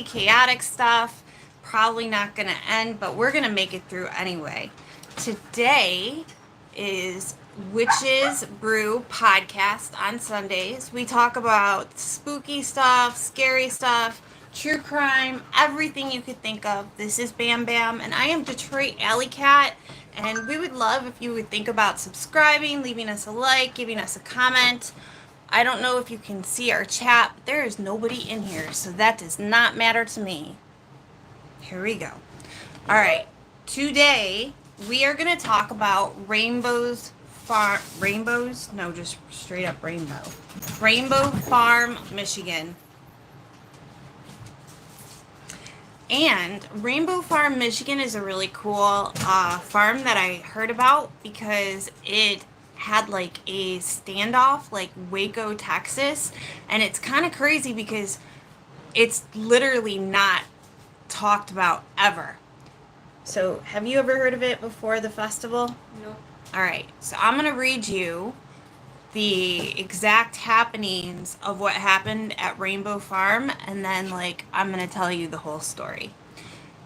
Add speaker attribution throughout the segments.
Speaker 1: crazy, chaotic stuff. Probably not going to end, but we're going to make it through anyway. Today is Witches Brew podcast on Sundays. We talk about spooky stuff, scary stuff, true crime, everything you could think of. This is Bam Bam, and I am Detroit Alley Cat. And we would love if you would think about subscribing, leaving us a like, giving us a comment. I don't know if you can see our chat, but there is nobody in here, so that does not matter to me. Here we go. All right, today we are going to talk about Rainbow Farm, Michigan. And Rainbow Farm, Michigan is a really cool farm that I heard about because it had like a standoff like Waco, Texas. And it's kind of crazy because it's literally not talked about ever. So have you ever heard of it before the festival?
Speaker 2: No.
Speaker 1: All right. So I'm going to read you the exact happenings of what happened at Rainbow Farm, and then I'm going to tell you the whole story.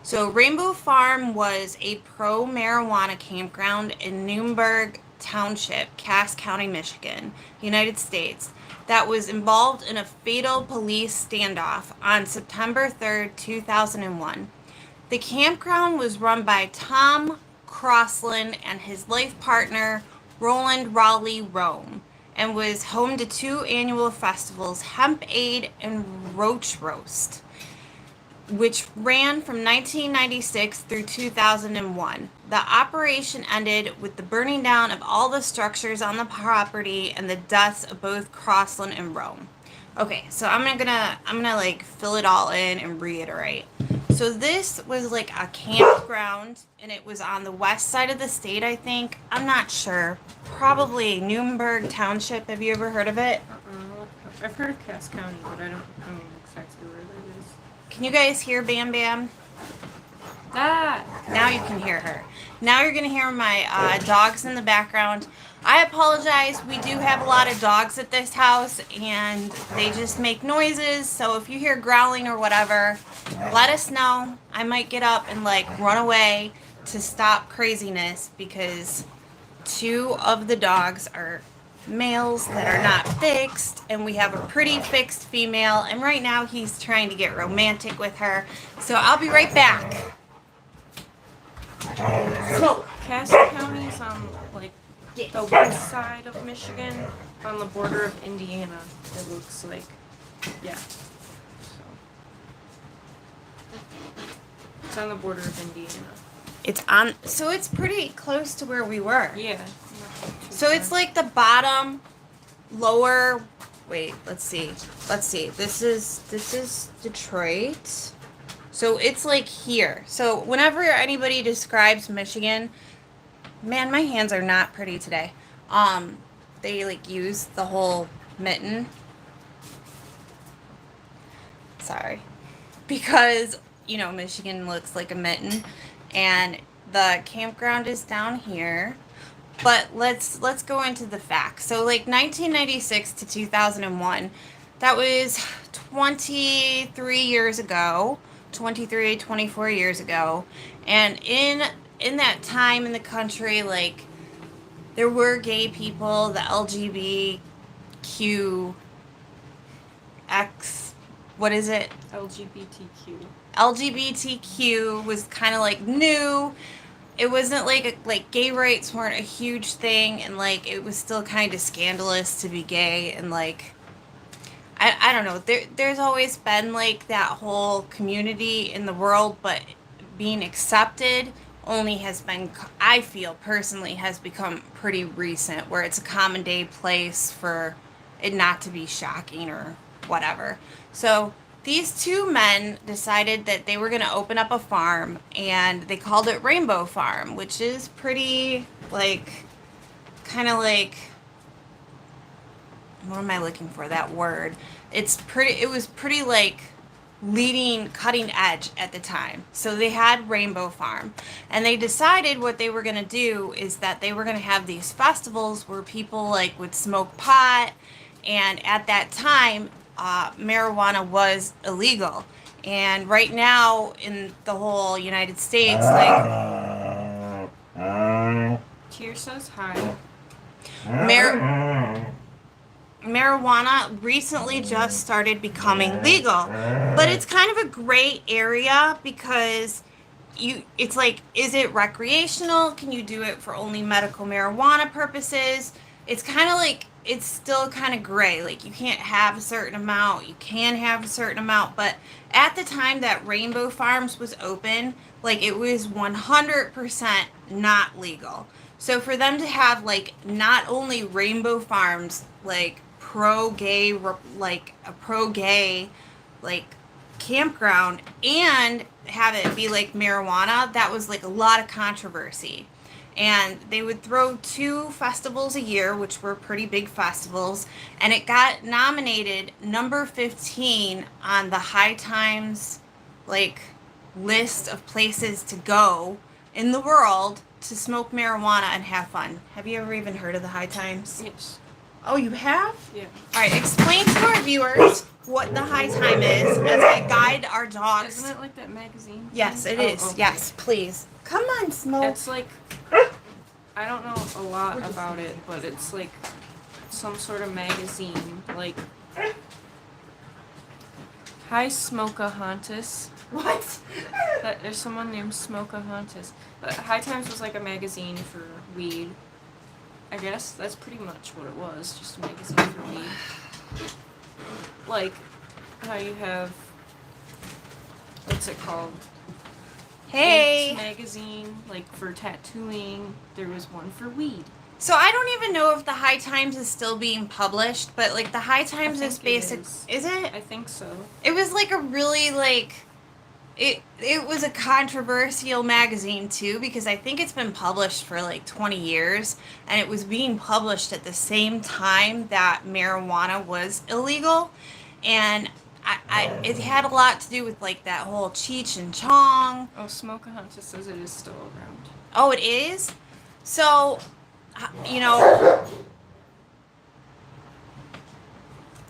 Speaker 1: So Rainbow Farm was a pro-marijuana campground in Newburgh Township, Cass County, Michigan, United States, that was involved in a fatal police standoff on September 3rd, 2001. The campground was run by Tom Crossland and his life partner, Roland Raleigh Rome, and was home to two annual festivals, Hemp Aid and Roach Roast, which ran from 1996 through 2001. The operation ended with the burning down of all the structures on the property and the deaths of both Crossland and Rome. Okay, so I'm gonna fill it all in and reiterate. So this was like a campground, and it was on the west side of the state, I think. I'm not sure. Probably Newburgh Township. Have you ever heard of it?
Speaker 2: I've heard of Cass County, but I don't know exactly where that is.
Speaker 1: Can you guys hear Bam Bam? Now you can hear her. Now you're going to hear my dogs in the background. I apologize. We do have a lot of dogs at this house, and they just make noises. So if you hear growling or whatever, let us know. I might get up and run away to stop craziness because two of the dogs are males that are not fixed, and we have a pretty fixed female, and right now he's trying to get romantic with her. So I'll be right back.
Speaker 2: So Cass County is on the west side of Michigan, on the border of Indiana. It looks like, yeah. So it's on the border of Indiana.
Speaker 1: So it's pretty close to where we were.
Speaker 2: Yeah.
Speaker 1: So it's like the bottom, lower. Wait, let's see. This is Detroit. So it's like here. So whenever anybody describes Michigan, man, my hands are not pretty today. They use the whole mitten. Sorry. Because, Michigan looks like a mitten, and the campground is down here. But let's go into the facts. So 1996 to 2001, that was 23 years ago. 24 years ago, and in that time in the country, there were gay people, the LGBTQ was kind of new. It wasn't gay rights weren't a huge thing, and it was still kind of scandalous to be gay, and I don't know. There's always been that whole community in the world, but being accepted only has been, I feel personally, has become pretty recent, where it's a common day place for it not to be shocking or whatever. So these two men decided that they were going to open up a farm, and they called it Rainbow Farm, which is pretty kind of what am I looking for? That word. It was pretty leading, cutting edge at the time. So they had Rainbow Farm, and they decided what they were going to do is that they were going to have these festivals where people would smoke pot, and at that time, marijuana was illegal. And right now in the whole United States, like
Speaker 2: Tier says hi.
Speaker 1: marijuana recently just started becoming legal, but it's kind of a gray area because it's like, is it recreational? Can you do it for only medical marijuana purposes? It's kind of like, it's still kind of gray. Like, you can't have a certain amount, you can have a certain amount, but at the time that Rainbow Farms was open, like, it was 100% not legal. So for them to have, like, not only Rainbow Farms, like, like a pro gay, like, campground, and have it be like marijuana, that was like a lot of controversy. And they would throw 2 festivals a year, which were pretty big festivals, and it got nominated number 15 on the High Times, like, list of places to go in the world to smoke marijuana and have fun. Have you ever even heard of the High Times?
Speaker 2: Yes.
Speaker 1: Oh, you have?
Speaker 2: Yeah.
Speaker 1: All right, explain to our viewers what the High Time is as I guide our dogs.
Speaker 2: Isn't it like that magazine?
Speaker 1: Yes, it
Speaker 2: thing?
Speaker 1: is.
Speaker 2: Oh, okay.
Speaker 1: Yes, please. Come on, Smoke.
Speaker 2: It's like, I don't know a lot about it, but it's like some sort of magazine. Like, hi, Smokahontas.
Speaker 1: What?
Speaker 2: There's someone named Smokahontas. But High Times was like a magazine for weed. I guess that's pretty much what it was, just a magazine for weed. Like, how you have, what's it called?
Speaker 1: Hey.
Speaker 2: Inks magazine, like for tattooing. There was one for weed.
Speaker 1: So I don't even know if the High Times is still being published, but like the High Times is basic. Is it?
Speaker 2: I think so.
Speaker 1: It was like a really like. It was a controversial magazine too, because I think it's been published for like 20 years, and it was being published at the same time that marijuana was illegal, and it had a lot to do with like that whole Cheech and Chong.
Speaker 2: Oh, Smokahontas says it is still around.
Speaker 1: Oh, it is? So, you know,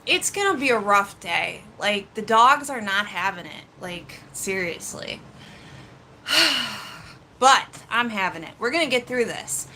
Speaker 1: it's gonna be a rough day. Like, the dogs are not having it. Like, seriously. But I'm having it. We're gonna get through this.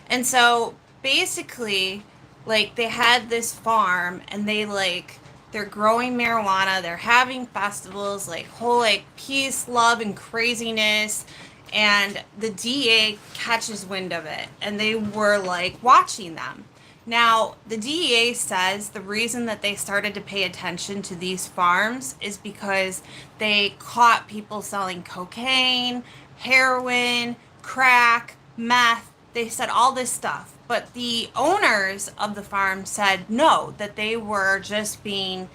Speaker 1: And so, basically, like, they had this farm, and they're growing marijuana, they're having festivals, like, whole, like, peace, love, and craziness. And the DA catches wind of it, and they were, like, watching them. Now, the DEA says the reason that they started to pay attention to these farms is because they caught people selling cocaine, heroin, crack, meth. They said all this stuff. But the owners of the farm said no, that they were just being,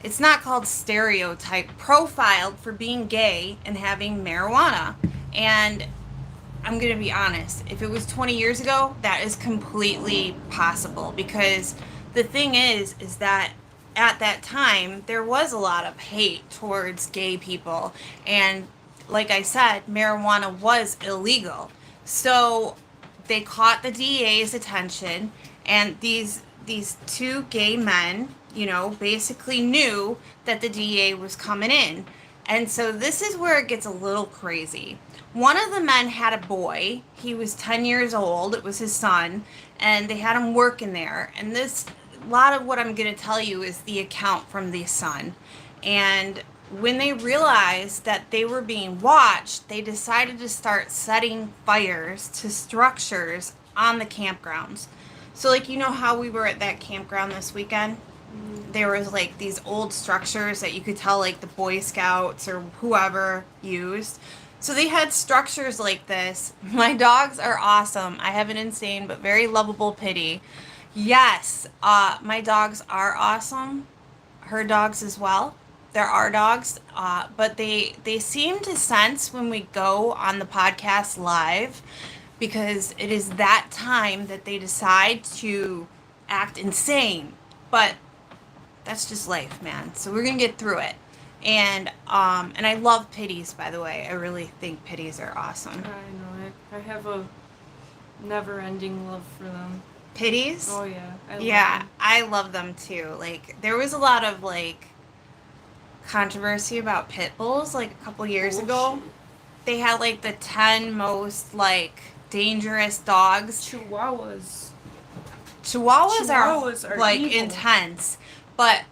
Speaker 1: it's not called stereotype, profiled for being gay and having marijuana. And I'm going to be honest, if it was 20 years ago, that is completely possible, because the thing is that at that time, there was a lot of hate towards gay people, and like I said, marijuana was illegal. So they caught the DEA's attention, and these 2 gay men, basically knew that the DEA was coming in. And so this is where it gets a little crazy. One of the men had a boy. He was 10 years old. It was his son. And they had him working there. And a lot of what I'm going to tell you is the account from the son. And when they realized that they were being watched, they decided to start setting fires to structures on the campgrounds. So, like, how we were at that campground this weekend? There was, like, these old structures that you could tell, like, the Boy Scouts or whoever used. So they had structures like this. My dogs are awesome. I have an insane but very lovable Pitty. Yes, my dogs are awesome. Her dogs as well. There are dogs, but they seem to sense when we go on the podcast live, because it is that time that they decide to act insane. But that's just life, man. So we're gonna get through it. And I love pitties, by the way. I really think pitties are awesome.
Speaker 2: I know. I have a never-ending love for them.
Speaker 1: Pitties?
Speaker 2: Oh yeah.
Speaker 1: I love them too. Like, there was a lot of like controversy about pit bulls like a couple years ago.
Speaker 2: Bullshit.
Speaker 1: They had like the 10 most like dangerous dogs.
Speaker 2: Chihuahuas.
Speaker 1: Chihuahuas are like
Speaker 2: evil.
Speaker 1: intense, but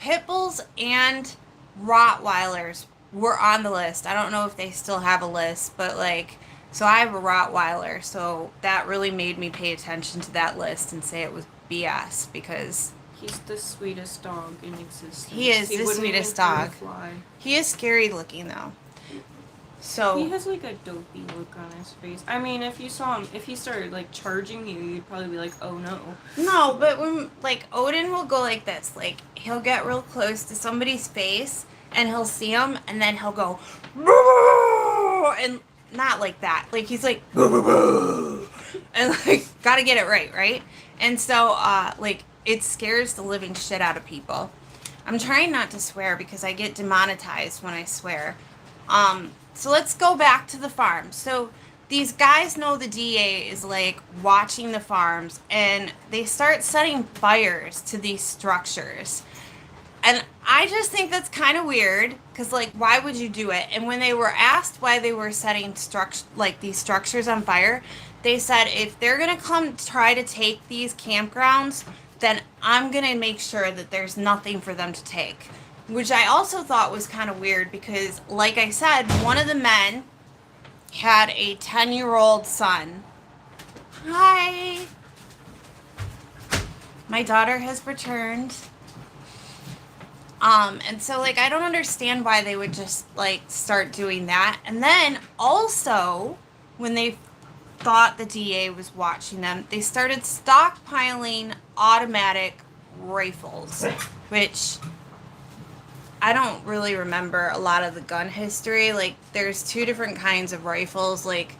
Speaker 1: pit bulls and Rottweilers were on the list. I don't know if they still have a list, but like, so I have a Rottweiler, so that really made me pay attention to that list and say it was BS because
Speaker 2: He's the sweetest dog in existence.
Speaker 1: he is the
Speaker 2: wouldn't
Speaker 1: sweetest
Speaker 2: even hurt a
Speaker 1: dog.
Speaker 2: fly.
Speaker 1: He is scary looking though. So
Speaker 2: He has like a dopey look on his face. I mean, if you saw him, if he started like charging you, you'd probably be like, "Oh no."
Speaker 1: no, but when like Odin will go like this, like he'll get real close to somebody's face and he'll see them and then he'll go and not like that. Like he's like and like gotta get it right? And so like it scares the living shit out of people. I'm trying not to swear because I get demonetized when I swear. So let's go back to the farm. So these guys know the DA is like watching the farms and they start setting fires to these structures. And I just think that's kind of weird because, like, why would you do it? And when they were asked why they were setting these structures on fire, they said if they're gonna come try to take these campgrounds, then I'm gonna make sure that there's nothing for them to take. Which I also thought was kind of weird because, like I said, one of the men had a 10-year-old son. Hi. My daughter has returned. And so, like, I don't understand why they would just, like, start doing that. And then, also, when they thought the DA was watching them, they started stockpiling automatic rifles, which I don't really remember a lot of the gun history. Like, there's two different kinds of rifles. Like,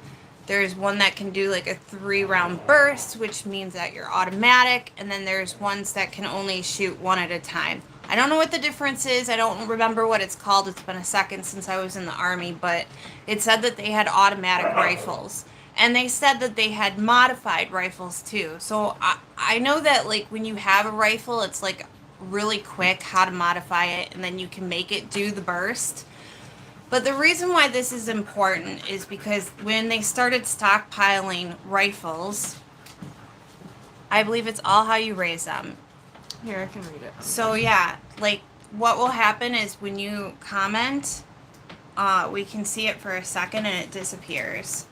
Speaker 1: there's one that can do, like, a 3-round burst, which means that you're automatic. And then there's ones that can only shoot one at a time. I don't know what the difference is. I don't remember what it's called. It's been a second since I was in the Army, but it said that they had automatic rifles. And they said that they had modified rifles too. So I know that, like, when you have a rifle, it's like really quick how to modify it and then you can make it do the burst. But the reason why this is important is because when they started stockpiling rifles, I believe it's all how you raise them.
Speaker 2: Here, I can read it.
Speaker 1: So yeah, like what will happen is when you comment, we can see it for a second and it disappears.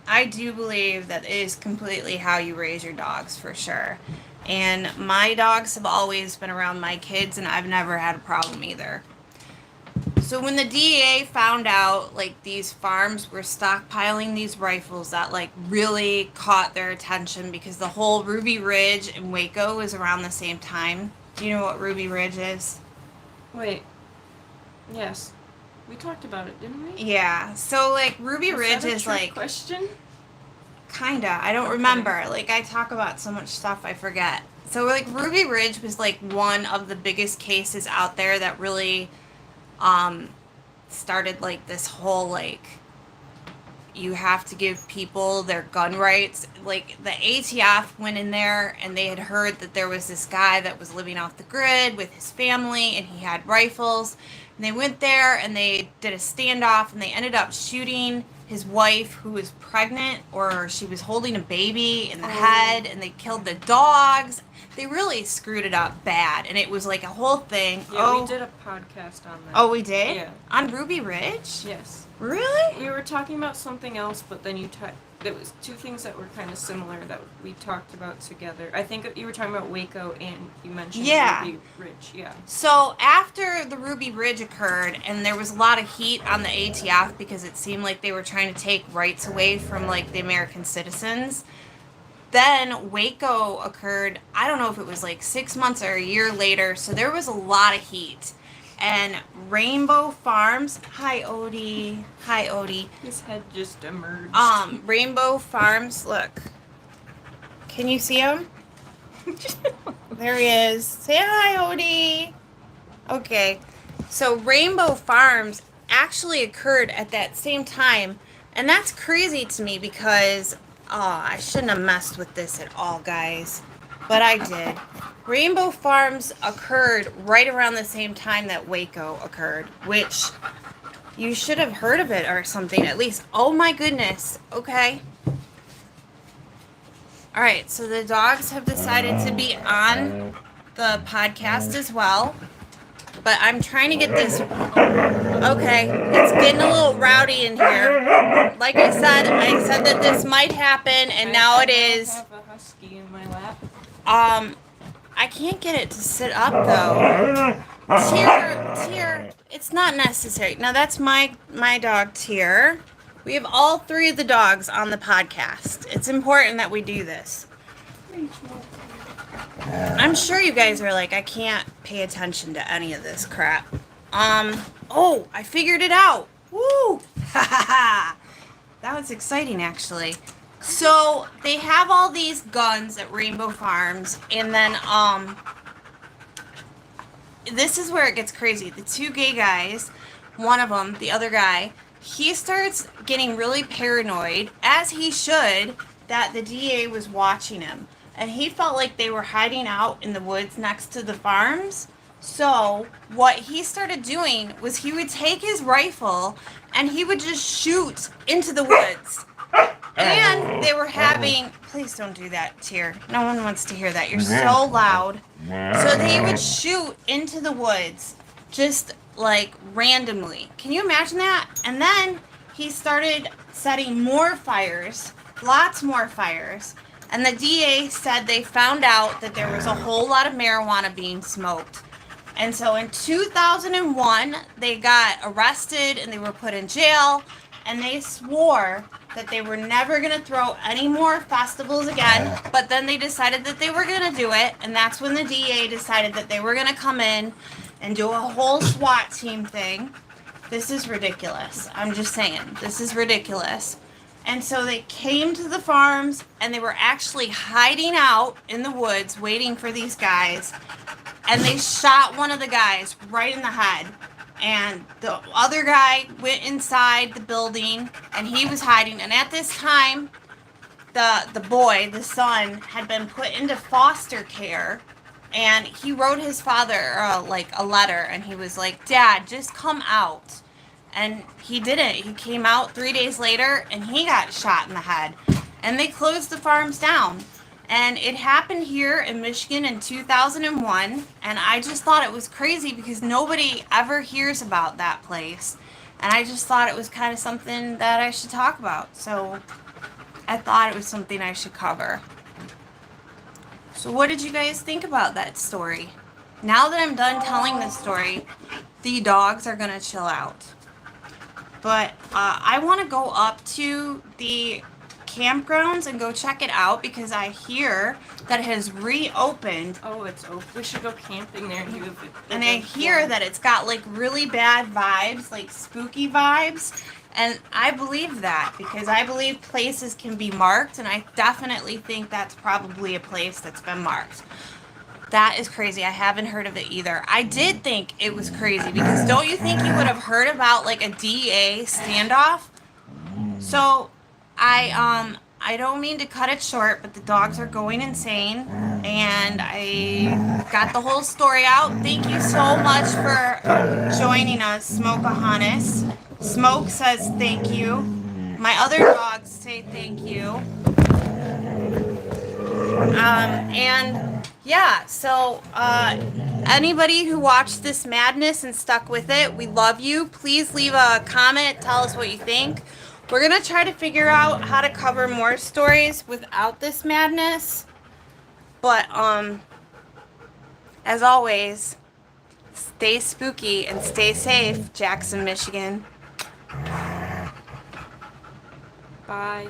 Speaker 1: I do believe that it is completely how you raise your dogs for sure. And my dogs have always been around my kids and I've never had a problem either. So when the DEA found out, like, these farms were stockpiling these rifles, that, like, really caught their attention because the whole Ruby Ridge and Waco was around the same time. Do you know what Ruby Ridge is?
Speaker 2: Wait. Yes. We talked about it, didn't we?
Speaker 1: Yeah. So, like, Ruby Ridge is, like...
Speaker 2: question?
Speaker 1: Kinda. I don't remember. Like, I talk about so much stuff I forget. So, like, Ruby Ridge was, like, one of the biggest cases out there that really... started like this whole like you have to give people their gun rights. Like the ATF went in there and they had heard that there was this guy that was living off the grid with his family and he had rifles, and they went there and they did a standoff and they ended up shooting his wife who was pregnant, or she was holding a baby, in the head, and they killed the dogs. They really screwed it up bad, and it was like a whole thing.
Speaker 2: Yeah, we did a podcast on that.
Speaker 1: Oh, we did?
Speaker 2: Yeah.
Speaker 1: On Ruby Ridge?
Speaker 2: Yes.
Speaker 1: Really?
Speaker 2: We were talking about something else, but then there was two things that were kind of similar that we talked about together. I think you were talking about Waco and you mentioned Ruby Ridge. Yeah.
Speaker 1: So after the Ruby Ridge occurred, and there was a lot of heat on the ATF because it seemed like they were trying to take rights away from like the American citizens. Then Waco occurred, I don't know if it was like 6 months or a year later, so there was a lot of heat. And Rainbow Farms, hi Odie,
Speaker 2: His head just emerged.
Speaker 1: Rainbow Farms, look. Can you see him? There he is. Say hi, Odie. Okay. So Rainbow Farms actually occurred at that same time. And that's crazy to me because, I shouldn't have messed with this at all, guys. But I did. Rainbow Farms occurred right around the same time that Waco occurred, which you should have heard of it or something at least. Oh my goodness. Okay. All right, so the dogs have decided to be on the podcast as well. But I'm trying to get this. Okay, it's getting a little rowdy in here. Like I said that this might happen, and now it is.
Speaker 2: I have a husky in my lap.
Speaker 1: I can't get it to sit up though. Tear, it's not necessary. Now that's my dog Tear. We have all three of the dogs on the podcast. It's important that we do this. I'm sure you guys are like, I can't pay attention to any of this crap. Oh, I figured it out. Woo! Ha ha ha! That was exciting, actually. So, they have all these guns at Rainbow Farms, and then, this is where it gets crazy. The two gay guys, one of them, the other guy, he starts getting really paranoid, as he should, that the DA was watching him. And he felt like they were hiding out in the woods next to the farms. So what he started doing was he would take his rifle and he would just shoot into the woods. And they were having... Please don't do that, Tear. No one wants to hear that. You're so loud. So they would shoot into the woods just like randomly. Can you imagine that? And then he started setting more fires, lots more fires. And the DA said they found out that there was a whole lot of marijuana being smoked. And so in 2001, they got arrested and they were put in jail. And they swore that they were never going to throw any more festivals again. But then they decided that they were going to do it. And that's when the DA decided that they were going to come in and do a whole SWAT team thing. This is ridiculous. I'm just saying. This is ridiculous. And so they came to the farms, and they were actually hiding out in the woods waiting for these guys. And they shot one of the guys right in the head. And the other guy went inside the building, and he was hiding. And at this time, the boy, the son, had been put into foster care. And he wrote his father like a letter, and he was like, "Dad, just come out." And he didn't. He came out 3 days later, and he got shot in the head. And they closed the farms down. And it happened here in Michigan in 2001. And I just thought it was crazy because nobody ever hears about that place. And I just thought it was kind of something that I should talk about. So I thought it was something I should cover. So what did you guys think about that story? Now that I'm done telling this story, the dogs are going to chill out. But I want to go up to the campgrounds and go check it out because I hear that it has reopened.
Speaker 2: Oh, it's open. We should go camping there and do it.
Speaker 1: And I hear that it's got like really bad vibes, like spooky vibes. And I believe that because I believe places can be marked, and I definitely think that's probably a place that's been marked. That is crazy. I haven't heard of it either. I did think it was crazy because don't you think you would have heard about like a DA standoff? So I don't mean to cut it short, but the dogs are going insane and I got the whole story out. Thank you so much for joining us, Smokeahonis. Smoke says thank you. My other dogs say thank you. And yeah, so anybody who watched this madness and stuck with it, we love you. Please leave a comment, tell us what you think. We're gonna try to figure out how to cover more stories without this madness. But as always, stay spooky and stay safe, Jackson, Michigan.
Speaker 2: Bye.